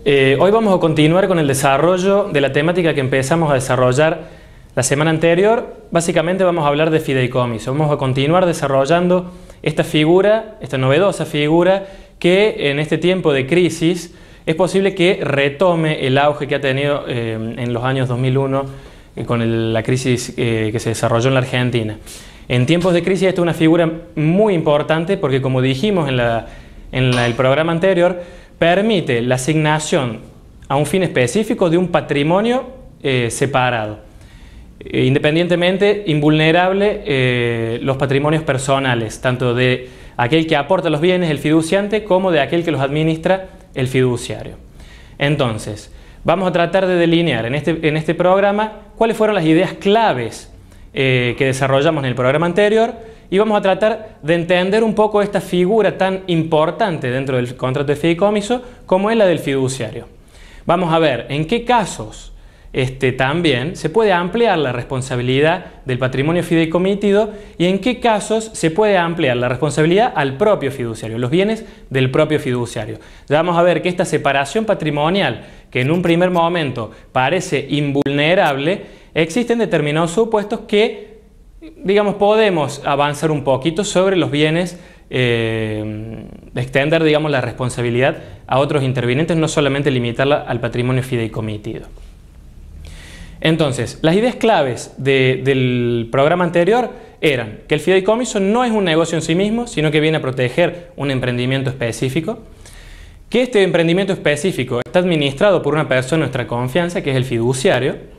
Hoy vamos a continuar con el desarrollo de la temática que empezamos a desarrollar la semana anterior. Básicamente vamos a hablar de fideicomiso. Vamos a continuar desarrollando esta figura, esta novedosa figura que en este tiempo de crisis es posible que retome el auge que ha tenido en los años 2001 con la crisis que se desarrolló en la Argentina. En tiempos de crisis esta es una figura muy importante porque, como dijimos en el programa anterior, permite la asignación a un fin específico de un patrimonio separado, independientemente, invulnerable los patrimonios personales, tanto de aquel que aporta los bienes, el fiduciante, como de aquel que los administra, el fiduciario. Entonces, vamos a tratar de delinear en este programa cuáles fueron las ideas claves que desarrollamos en el programa anterior, y vamos a tratar de entender un poco esta figura tan importante dentro del contrato de fideicomiso como es la del fiduciario. Vamos a ver en qué casos también se puede ampliar la responsabilidad del patrimonio fideicomitido y en qué casos se puede ampliar la responsabilidad al propio fiduciario, los bienes del propio fiduciario. Ya vamos a ver que esta separación patrimonial, que en un primer momento parece invulnerable, existen determinados supuestos que, digamos, podemos avanzar un poquito sobre los bienes, extender, digamos, la responsabilidad a otros intervinientes, no solamente limitarla al patrimonio fideicomitido. Entonces, las ideas claves del programa anterior eran que el fideicomiso no es un negocio en sí mismo, sino que viene a proteger un emprendimiento específico, que este emprendimiento específico está administrado por una persona de nuestra confianza, que es el fiduciario,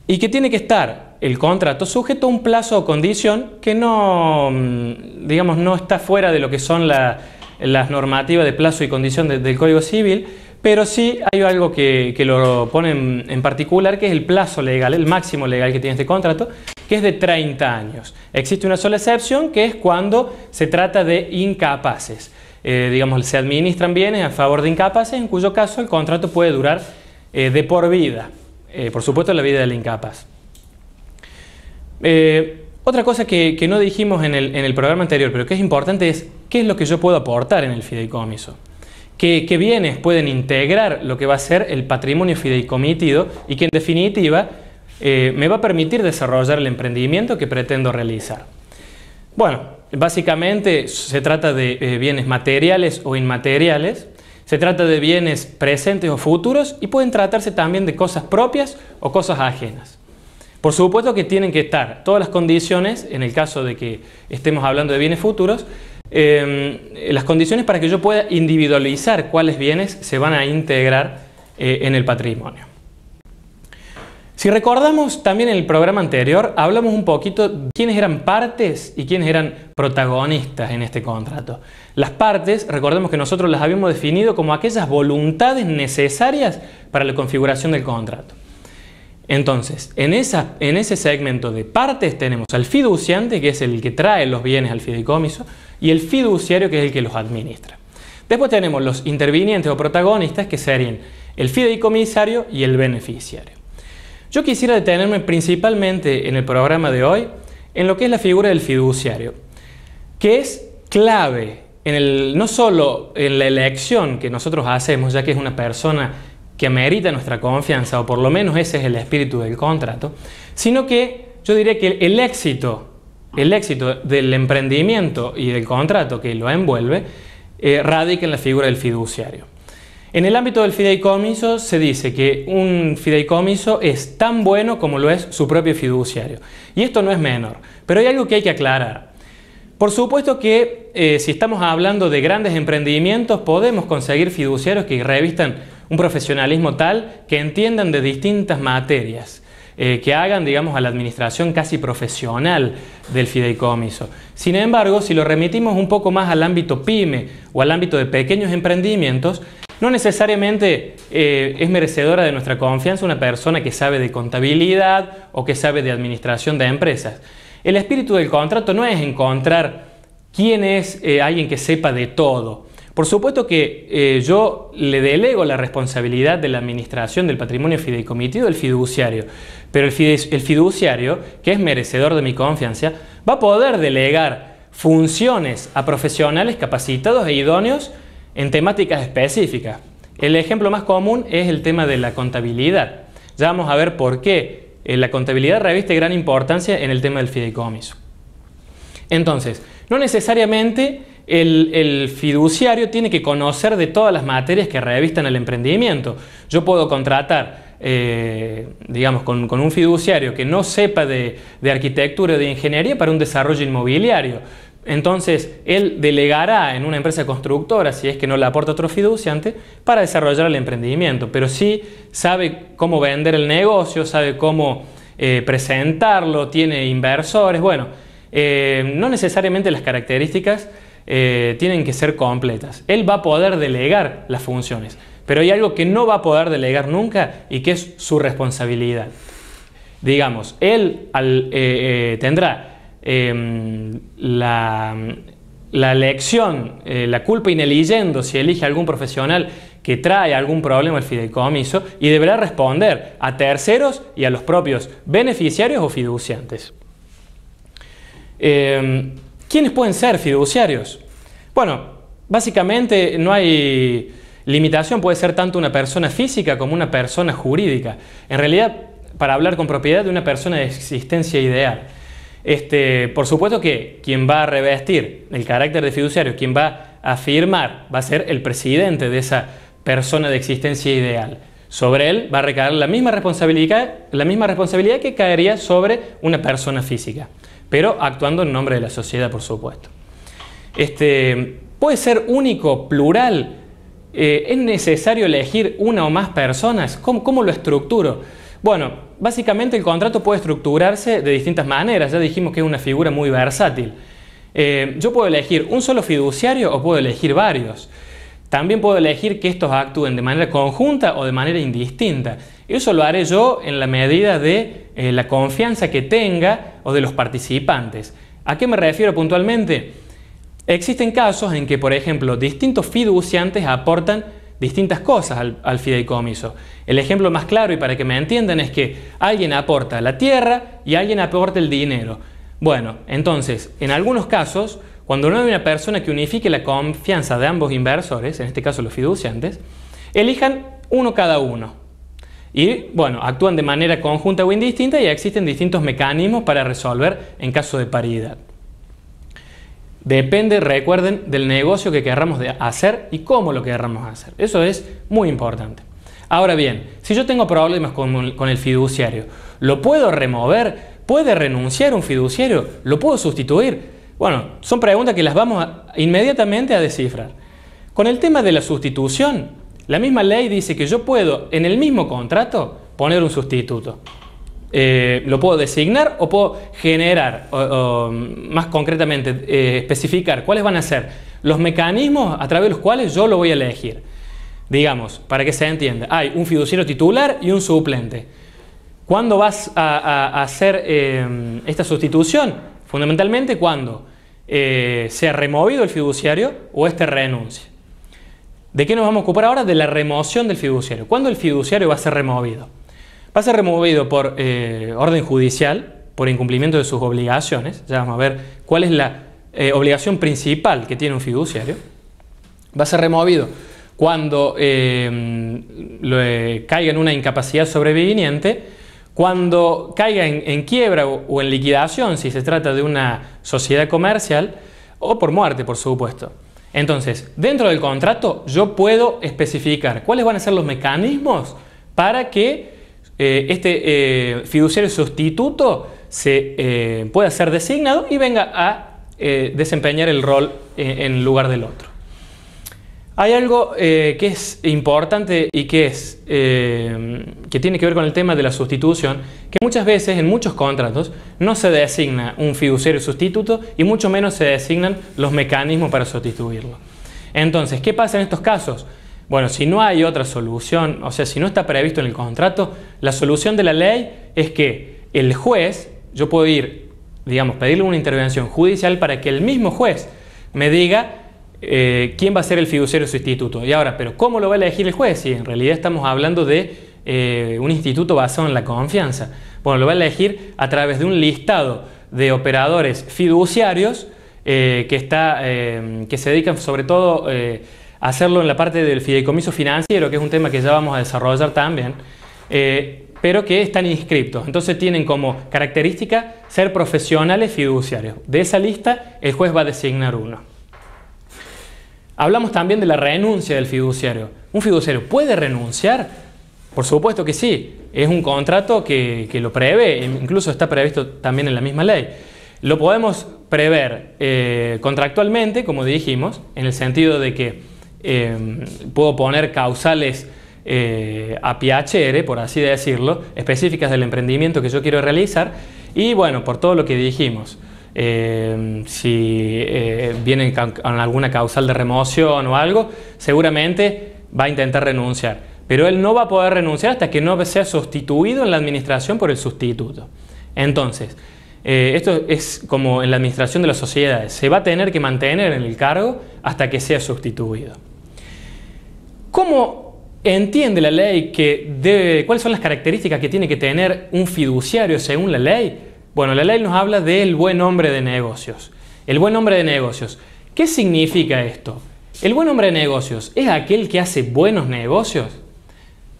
y que tiene que estar el contrato sujeto a un plazo o condición que no, digamos, no está fuera de lo que son las normativas de plazo y condición del Código Civil, pero sí hay algo que lo pone en particular, que es el plazo legal, el máximo legal que tiene este contrato, que es de 30 años. Existe una sola excepción, que es cuando se trata de incapaces. Digamos, se administran bienes a favor de incapaces, en cuyo caso el contrato puede durar de por vida. Por supuesto, la vida del incapaz. Otra cosa que no dijimos en el programa anterior, pero que es importante, es qué es lo que yo puedo aportar en el fideicomiso. ¿Qué bienes pueden integrar lo que va a ser el patrimonio fideicomitido y que en definitiva me va a permitir desarrollar el emprendimiento que pretendo realizar? Bueno, básicamente se trata de bienes materiales o inmateriales. Se trata de bienes presentes o futuros y pueden tratarse también de cosas propias o cosas ajenas. Por supuesto que tienen que estar todas las condiciones, en el caso de que estemos hablando de bienes futuros, las condiciones para que yo pueda individualizar cuáles bienes se van a integrar en el patrimonio. Si recordamos, también en el programa anterior hablamos un poquito de quiénes eran partes y quiénes eran protagonistas en este contrato. Las partes, recordemos que nosotros las habíamos definido como aquellas voluntades necesarias para la configuración del contrato. Entonces, en ese segmento de partes tenemos al fiduciante, que es el que trae los bienes al fideicomiso, y el fiduciario, que es el que los administra. Después tenemos los intervinientes o protagonistas, que serían el fideicomisario y el beneficiario. Yo quisiera detenerme principalmente en el programa de hoy en lo que es la figura del fiduciario, que es clave no solo en la elección que nosotros hacemos, ya que es una persona que amerita nuestra confianza, o por lo menos ese es el espíritu del contrato, sino que yo diría que el éxito del emprendimiento y del contrato que lo envuelve radica en la figura del fiduciario. En el ámbito del fideicomiso se dice que un fideicomiso es tan bueno como lo es su propio fiduciario. Y esto no es menor, pero hay algo que hay que aclarar. Por supuesto que si estamos hablando de grandes emprendimientos, podemos conseguir fiduciarios que revistan un profesionalismo tal que entiendan de distintas materias, que hagan, digamos, a la administración casi profesional del fideicomiso. Sin embargo, si lo remitimos un poco más al ámbito PYME o al ámbito de pequeños emprendimientos, no necesariamente es merecedora de nuestra confianza una persona que sabe de contabilidad o que sabe de administración de empresas. El espíritu del contrato no es encontrar quién es alguien que sepa de todo. Por supuesto que yo le delego la responsabilidad de la administración del patrimonio fideicomitido al fiduciario, pero el fiduciario, que es merecedor de mi confianza, va a poder delegar funciones a profesionales capacitados e idóneos en temáticas específicas. El ejemplo más común es el tema de la contabilidad. Ya vamos a ver por qué la contabilidad reviste gran importancia en el tema del fideicomiso. Entonces, no necesariamente el fiduciario tiene que conocer de todas las materias que revistan el emprendimiento. Yo puedo contratar, digamos, con un fiduciario que no sepa de arquitectura o de ingeniería para un desarrollo inmobiliario. Entonces, él delegará en una empresa constructora, si es que no le aporta otro fiduciante, para desarrollar el emprendimiento. Pero sí sabe cómo vender el negocio, sabe cómo presentarlo, tiene inversores. Bueno, no necesariamente las características tienen que ser completas. Él va a poder delegar las funciones, pero hay algo que no va a poder delegar nunca y que es su responsabilidad. Digamos, él tendrá la elección, la culpa in eligendo si elige algún profesional que trae algún problema al fideicomiso y deberá responder a terceros y a los propios beneficiarios o fiduciantes. ¿Quiénes pueden ser fiduciarios? Bueno, básicamente no hay limitación, puede ser tanto una persona física como una persona jurídica. En realidad, para hablar con propiedad de una persona de existencia ideal. Por supuesto que quien va a revestir el carácter de fiduciario, quien va a firmar, va a ser el presidente de esa persona de existencia ideal. Sobre él va a recaer la misma responsabilidad que caería sobre una persona física, pero actuando en nombre de la sociedad, por supuesto. Puede ser único, plural. ¿Es necesario elegir una o más personas? ¿Cómo lo estructuro? Bueno, básicamente el contrato puede estructurarse de distintas maneras. Ya dijimos que es una figura muy versátil. Yo puedo elegir un solo fiduciario o puedo elegir varios. También puedo elegir que estos actúen de manera conjunta o de manera indistinta. Eso lo haré yo en la medida de la confianza que tenga o de los participantes. ¿A qué me refiero puntualmente? Existen casos en que, por ejemplo, distintos fiduciantes aportan distintas cosas al fideicomiso. El ejemplo más claro, y para que me entiendan, es que alguien aporta la tierra y alguien aporta el dinero. Bueno, entonces, en algunos casos, cuando no hay una persona que unifique la confianza de ambos inversores, en este caso los fiduciantes, elijan uno cada uno. Y, bueno, actúan de manera conjunta o indistinta y existen distintos mecanismos para resolver en caso de paridad. Depende, recuerden, del negocio que querramos hacer y cómo lo querramos hacer. Eso es muy importante. Ahora bien, si yo tengo problemas con el fiduciario, ¿lo puedo remover? ¿Puede renunciar un fiduciario? ¿Lo puedo sustituir? Bueno, son preguntas que las vamos inmediatamente a descifrar. Con el tema de la sustitución, la misma ley dice que yo puedo, en el mismo contrato, poner un sustituto. Lo puedo designar o puedo generar, o más concretamente especificar cuáles van a ser los mecanismos a través de los cuales yo lo voy a elegir. Digamos, para que se entienda, hay un fiduciario titular y un suplente. ¿Cuándo vas a hacer esta sustitución? Fundamentalmente cuando sea removido el fiduciario o éste renuncie. ¿De qué nos vamos a ocupar ahora? De la remoción del fiduciario. ¿Cuándo el fiduciario va a ser removido? Va a ser removido por orden judicial, por incumplimiento de sus obligaciones. Ya vamos a ver cuál es la obligación principal que tiene un fiduciario. Va a ser removido cuando caiga en una incapacidad sobreviniente, cuando caiga en quiebra o en liquidación, si se trata de una sociedad comercial, o por muerte, por supuesto. Entonces, dentro del contrato yo puedo especificar cuáles van a ser los mecanismos para que este fiduciario sustituto pueda ser designado y venga a desempeñar el rol en lugar del otro. Hay algo que es importante y que tiene que ver con el tema de la sustitución, que muchas veces en muchos contratos no se designa un fiduciario sustituto y mucho menos se designan los mecanismos para sustituirlo. Entonces, ¿qué pasa en estos casos? Bueno, si no hay otra solución, o sea, si no está previsto en el contrato, la solución de la ley es que el juez, yo puedo ir, digamos, pedirle una intervención judicial para que el mismo juez me diga quién va a ser el fiduciario sustituto. Y ahora, ¿pero cómo lo va a elegir el juez? Si en realidad estamos hablando de un instituto basado en la confianza. Bueno, lo va a elegir a través de un listado de operadores fiduciarios que se dedican sobre todo hacerlo en la parte del fideicomiso financiero, que es un tema que ya vamos a desarrollar también, pero que están inscriptos. Entonces tienen como característica ser profesionales fiduciarios. De esa lista el juez va a designar uno. Hablamos también de la renuncia del fiduciario. ¿Un fiduciario puede renunciar? Por supuesto que sí. Es un contrato que lo prevé, incluso está previsto también en la misma ley. Lo podemos prever contractualmente, como dijimos, en el sentido de que puedo poner causales a piacere, por así decirlo, específicas del emprendimiento que yo quiero realizar, y bueno, por todo lo que dijimos. Si viene con alguna causal de remoción o algo, seguramente va a intentar renunciar. Pero él no va a poder renunciar hasta que no sea sustituido en la administración por el sustituto. Entonces, esto es como en la administración de las sociedades. Se va a tener que mantener en el cargo hasta que sea sustituido. ¿Cómo entiende la ley cuáles son las características que tiene que tener un fiduciario según la ley? Bueno, la ley nos habla del buen hombre de negocios. El buen hombre de negocios. ¿Qué significa esto? El buen hombre de negocios es aquel que hace buenos negocios.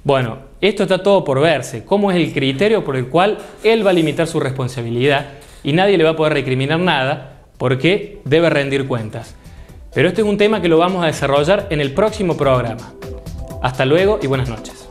Bueno, esto está todo por verse. ¿Cómo es el criterio por el cual él va a limitar su responsabilidad y nadie le va a poder recriminar nada porque debe rendir cuentas? Pero este es un tema que lo vamos a desarrollar en el próximo programa. Hasta luego y buenas noches.